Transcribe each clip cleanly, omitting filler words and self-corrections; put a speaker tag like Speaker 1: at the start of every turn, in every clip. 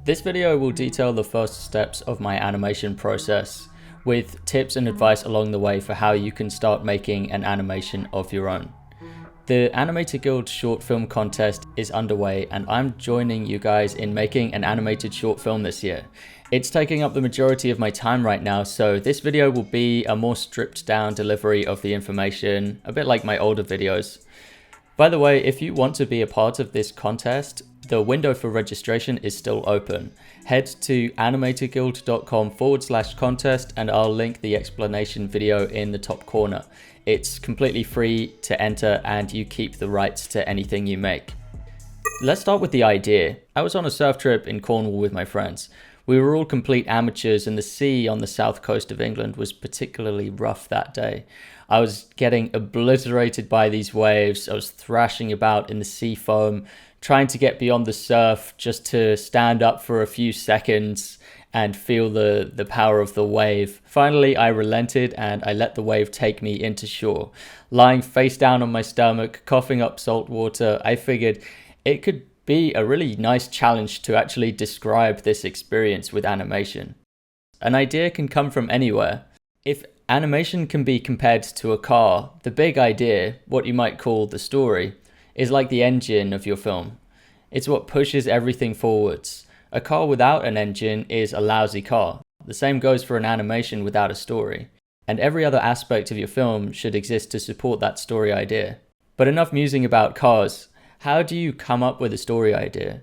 Speaker 1: This video will detail the first steps of my animation process, with tips and advice along the way for how you can start making an animation of your own. The Animatic Guild short film contest is underway, and I'm joining you guys in making an animated short film this year. It's taking up the majority of my time right now, so this video will be a more stripped down delivery of the information, a bit like my older videos. By the way, if you want to be a part of this contest, the window for registration is still open. Head to animaticguild.com/contest and I'll link the explanation video in the top corner. It's completely free to enter and you keep the rights to anything you make. Let's start with the idea. I was on a surf trip in Cornwall with my friends. We were all complete amateurs and the sea on the south coast of England was particularly rough that day. I was getting obliterated by these waves. I was thrashing about in the sea foam, trying to get beyond the surf just to stand up for a few seconds and feel the power of the wave. Finally, I relented and I let the wave take me into shore. Lying face down on my stomach, coughing up salt water, I figured it could be a really nice challenge to actually describe this experience with animation. An idea can come from anywhere. If animation can be compared to a car, the big idea, what you might call the story, is like the engine of your film. It's what pushes everything forwards. A car without an engine is a lousy car. The same goes for an animation without a story. And every other aspect of your film should exist to support that story idea. But enough musing about cars. How do you come up with a story idea?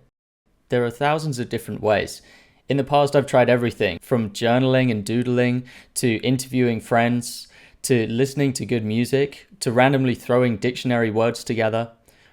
Speaker 1: There are thousands of different ways. In the past, I've tried everything from journaling and doodling to interviewing friends to listening to good music to randomly throwing dictionary words together.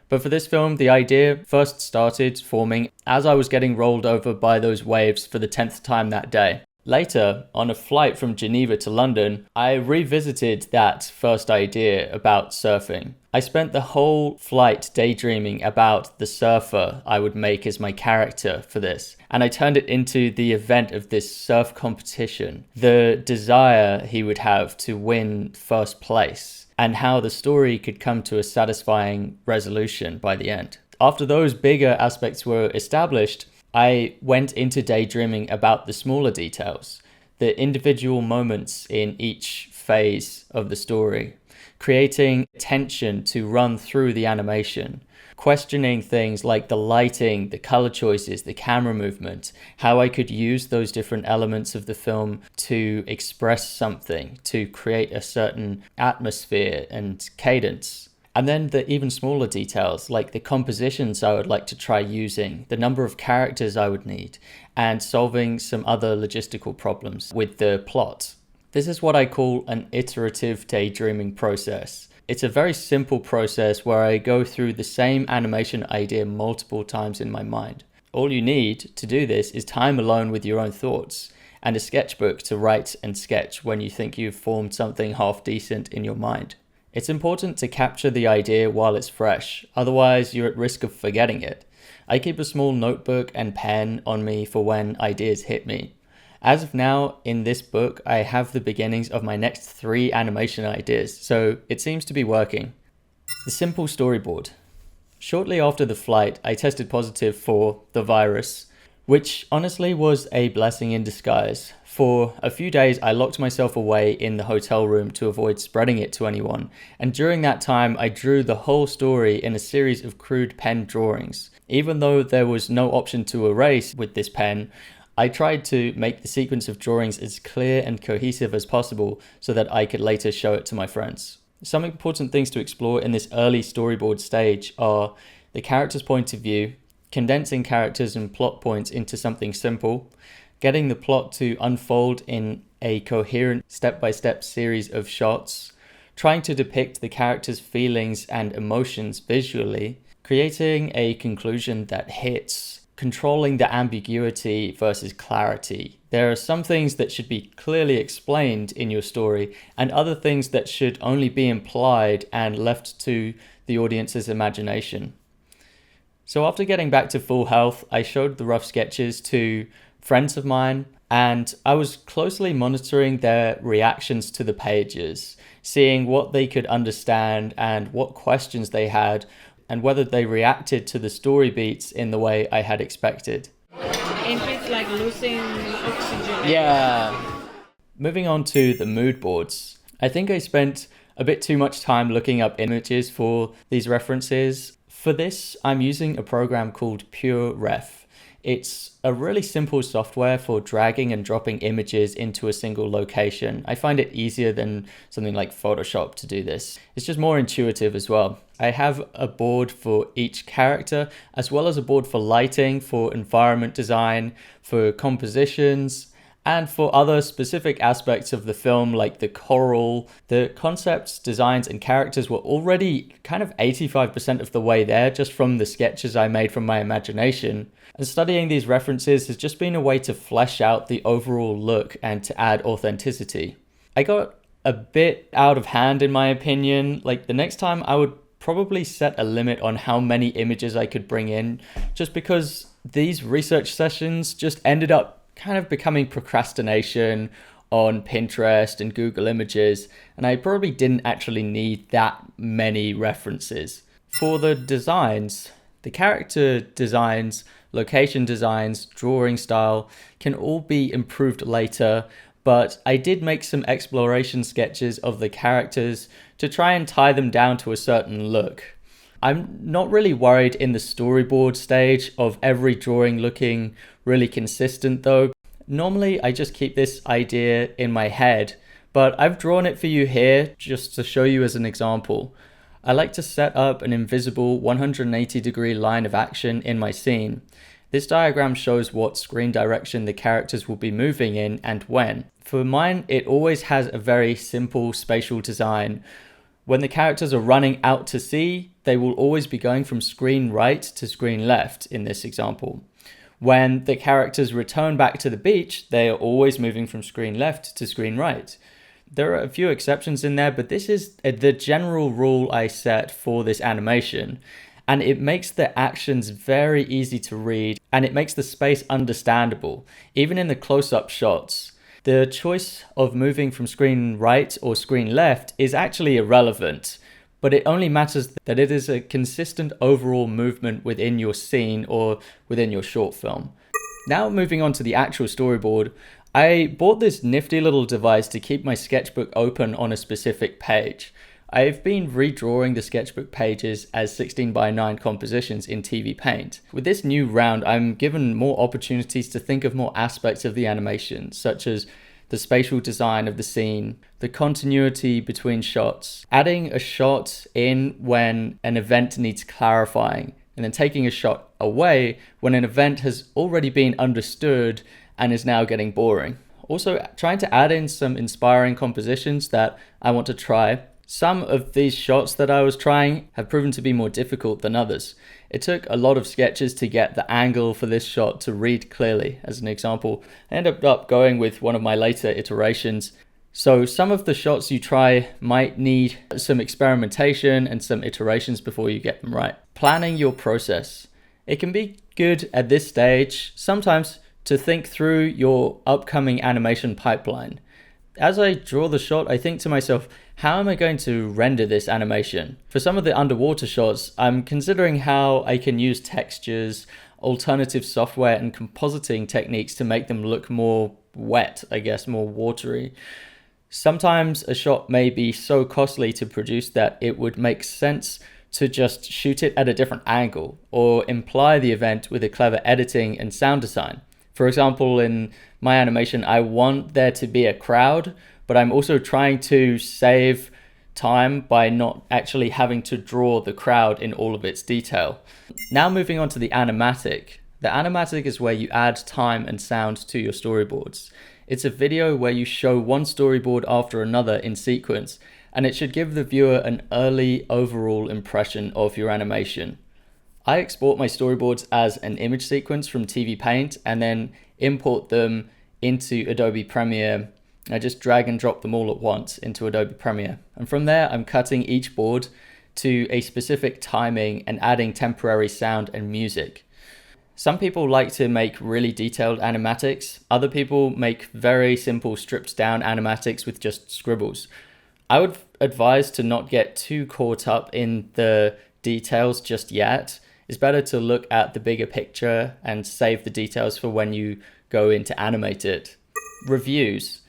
Speaker 1: But for this film, the idea first started forming as I was getting rolled over by those waves for the 10th time that day. Later, on a flight from Geneva to London, I revisited that first idea about surfing. I spent the whole flight daydreaming about the surfer I would make as my character for this, and I turned it into the event of this surf competition, the desire he would have to win first place, and how the story could come to a satisfying resolution by the end. After those bigger aspects were established, I went into daydreaming about the smaller details, the individual moments in each phase of the story, creating tension to run through the animation, questioning things like the lighting, the color choices, the camera movement, how I could use those different elements of the film to express something, to create a certain atmosphere and cadence. And then the even smaller details, like the compositions I would like to try using, the number of characters I would need, and solving some other logistical problems with the plot. This is what I call an iterative daydreaming process. It's a very simple process where I go through the same animation idea multiple times in my mind. All you need to do this is time alone with your own thoughts, and a sketchbook to write and sketch when you think you've formed something half decent in your mind. It's important to capture the idea while it's fresh, otherwise you're at risk of forgetting it. I keep a small notebook and pen on me for when ideas hit me. As of now, in this book, I have the beginnings of my next 3 animation ideas, so it seems to be working. The simple storyboard. Shortly after the flight, I tested positive for the virus, which honestly was a blessing in disguise. For a few days, I locked myself away in the hotel room to avoid spreading it to anyone, and during that time, I drew the whole story in a series of crude pen drawings. Even though there was no option to erase with this pen, I tried to make the sequence of drawings as clear and cohesive as possible so that I could later show it to my friends. Some important things to explore in this early storyboard stage are the character's point of view, condensing characters and plot points into something simple, getting the plot to unfold in a coherent step-by-step series of shots, trying to depict the character's feelings and emotions visually, creating a conclusion that hits, controlling the ambiguity versus clarity. There are some things that should be clearly explained in your story and other things that should only be implied and left to the audience's imagination. So after getting back to full health, I showed the rough sketches to friends of mine, and I was closely monitoring their reactions to the pages, seeing what they could understand and what questions they had, and whether they reacted to the story beats in the way I had expected.
Speaker 2: if it's like losing oxygen.
Speaker 1: Yeah. Moving on to the mood boards. I think I spent a bit too much time looking up images for these references. For this, I'm using a program called PureRef. It's a really simple software for dragging and dropping images into a single location. I find it easier than something like Photoshop to do this. It's just more intuitive as well. I have a board for each character, as well as a board for lighting, for environment design, for compositions, and for other specific aspects of the film, like the choral. The concepts, designs, and characters were already kind of 85% of the way there just from the sketches I made from my imagination. And studying these references has just been a way to flesh out the overall look and to add authenticity. I got a bit out of hand in my opinion. Like the next time I would probably set a limit on how many images I could bring in, just because these research sessions just ended up kind of becoming procrastination on Pinterest and Google Images, and I probably didn't actually need that many references. For the designs, the character designs, location designs, drawing style can all be improved later, but I did make some exploration sketches of the characters to try and tie them down to a certain look. I'm not really worried in the storyboard stage of every drawing looking really consistent though. Normally I just keep this idea in my head, but I've drawn it for you here just to show you as an example. I like to set up an invisible 180-degree line of action in my scene. This diagram shows what screen direction the characters will be moving in and when. For mine, it always has a very simple spatial design. When the characters are running out to sea, they will always be going from screen right to screen left in this example. When the characters return back to the beach, they are always moving from screen left to screen right. There are a few exceptions in there, but this is the general rule I set for this animation. And it makes the actions very easy to read, and it makes the space understandable, even in the close-up shots. The choice of moving from screen right or screen left is actually irrelevant, but it only matters that it is a consistent overall movement within your scene or within your short film. Now moving on to the actual storyboard, I bought this nifty little device to keep my sketchbook open on a specific page. I've been redrawing the sketchbook pages as 16:9 compositions in TV Paint. With this new round, I'm given more opportunities to think of more aspects of the animation, such as the spatial design of the scene, the continuity between shots, adding a shot in when an event needs clarifying, and then taking a shot away when an event has already been understood and is now getting boring. Also, trying to add in some inspiring compositions that I want to try. Some of these shots that I was trying have proven to be more difficult than others. It took a lot of sketches to get the angle for this shot to read clearly. As an example, I ended up going with one of my later iterations. So some of the shots you try might need some experimentation and some iterations before you get them right. Planning your process. It can be good at this stage sometimes to think through your upcoming animation pipeline. As I draw the shot, I think to myself, how am I going to render this animation? For some of the underwater shots, I'm considering how I can use textures, alternative software, and compositing techniques to make them look more wet, I guess, more watery. Sometimes a shot may be so costly to produce that it would make sense to just shoot it at a different angle or imply the event with a clever editing and sound design. For example, in my animation, I want there to be a crowd, but I'm also trying to save time by not actually having to draw the crowd in all of its detail. Now moving on to the animatic. The animatic is where you add time and sound to your storyboards. It's a video where you show one storyboard after another in sequence, and it should give the viewer an early overall impression of your animation. I export my storyboards as an image sequence from TV Paint and then import them into Adobe Premiere. I just drag and drop them all at once into Adobe Premiere. And from there, I'm cutting each board to a specific timing and adding temporary sound and music. Some people like to make really detailed animatics. Other people make very simple stripped down animatics with just scribbles. I would advise to not get too caught up in the details just yet. It's better to look at the bigger picture and save the details for when you go in to animate it. Reviews.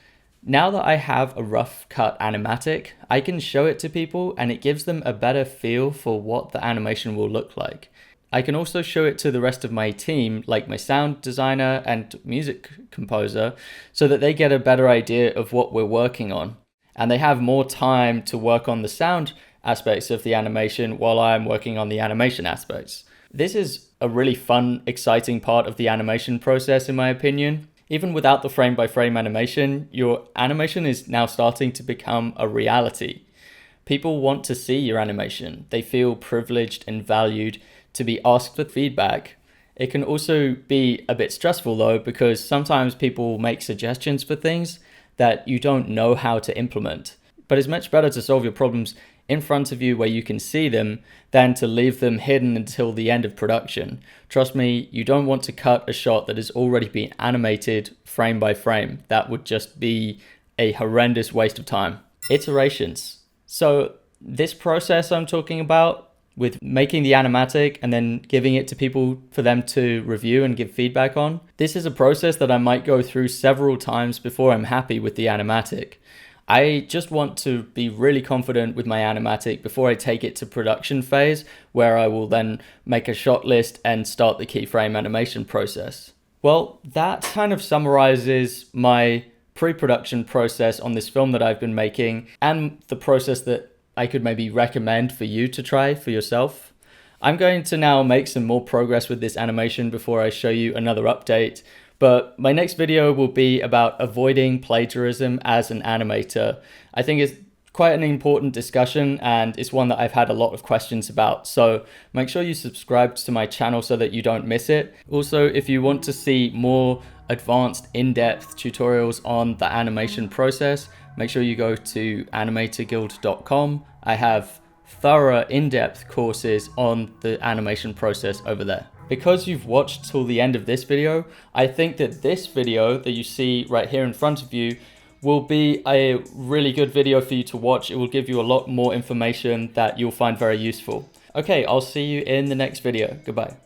Speaker 1: Now that I have a rough cut animatic, I can show it to people and it gives them a better feel for what the animation will look like. I can also show it to the rest of my team, like my sound designer and music composer, so that they get a better idea of what we're working on. And they have more time to work on the sound aspects of the animation while I'm working on the animation aspects. This is a really fun, exciting part of the animation process, in my opinion. Even without the frame-by-frame animation, your animation is now starting to become a reality. People want to see your animation. They feel privileged and valued to be asked for feedback. It can also be a bit stressful though, because sometimes people make suggestions for things that you don't know how to implement. But it's much better to solve your problems in front of you where you can see them than to leave them hidden until the end of production. Trust me, you don't want to cut a shot that has already been animated frame by frame. That would just be a horrendous waste of time. Iterations. So this process I'm talking about, with making the animatic and then giving it to people for them to review and give feedback on. This is a process that I might go through several times before I'm happy with the animatic. I just want to be really confident with my animatic before I take it to production phase, where I will then make a shot list and start the keyframe animation process. Well, that kind of summarizes my pre-production process on this film that I've been making and the process that I could maybe recommend for you to try for yourself. I'm going to now make some more progress with this animation before I show you another update, but my next video will be about avoiding plagiarism as an animator. I think it's quite an important discussion and it's one that I've had a lot of questions about, so make sure you subscribe to my channel so that you don't miss it. Also, if you want to see more advanced in-depth tutorials on the animation process, make sure you go to animatorguild.com. I have thorough in-depth courses on the animation process over there. Because you've watched till the end of this video, I think that this video that you see right here in front of you will be a really good video for you to watch. It will give you a lot more information that you'll find very useful. Okay, I'll see you in the next video. Goodbye.